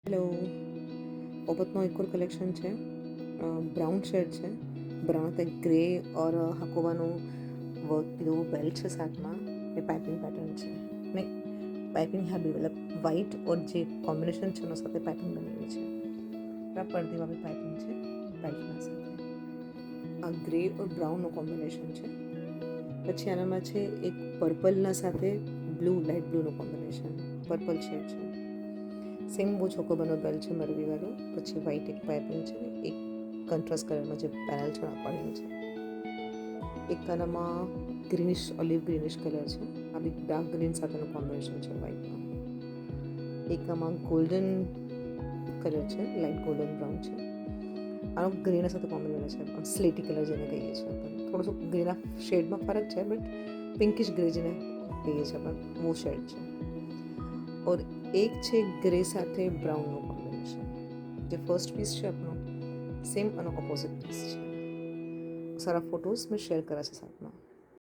Hello, ઓબતનો એક और collection છે. બ્રાઉન શેડ છે. ब्राउन पे ग्रे और हकोबाનું વર્ક કીધું બેલ્ટ છે સાથમાં. એ પાઇપિંગ પેટર્ન છે નહીં, પાઇપિંગ હા મતલબ વ્હાઇટ ઓર જે કોમ્બિનેશન છે એના સાથે પાઇપિંગ બનેલી છે. આ પડદીવાળી પાઇપિંગ છે બેલ્ટના સાથે. આ ગ્રે ઓર બ્રાઉનનું કોમ્બિનેશન છે. પછી આનામાં છે એક પર્પલના સાથે બ્લુ, લાઇટ બ્લુનું કોમ્બિનેશન, પર્પલ શેડ છે. સેમ બહુ ચોકોબાનો બેલ્ટ છે મરવીવાળો. પછી વ્હાઇટ એક પાઇપિંગ છે, એક કન્ટ્રાસ્ટ કલરમાં જે પેનલ છે અકોર્ડિંગ છે. એક આનામાં ગ્રીનિશ, ઓલિવ ગ્રીનિશ કલર છે. આ બી ડાર્ક ગ્રીન સાથેનું કોમ્બિનેશન છે વ્હાઇટમાં. એક આમાં ગોલ્ડન કલર છે, લાઇટ ગોલ્ડન બ્રાઉન છે. આનો ગ્રેના સાથે કોમ્બિનેશન છે, સ્લેટી કલર જેને કહીએ છીએ આપણે. થોડું ગ્રેના શેડમાં ફરક છે, બટ પિંકિશ ગ્રે જેને કહીએ છીએ આપણે, वो શેડ છે. और एक છે ગ્રે સાથે બ્રાઉનનું કોમ્બિનેશન. જે ફર્સ્ટ પીસ છે આપણો સેમ અને ઓપોઝિટ પીસ છે. સારા ફોટોઝ મેં શેર કર્યા છે સાથમાં.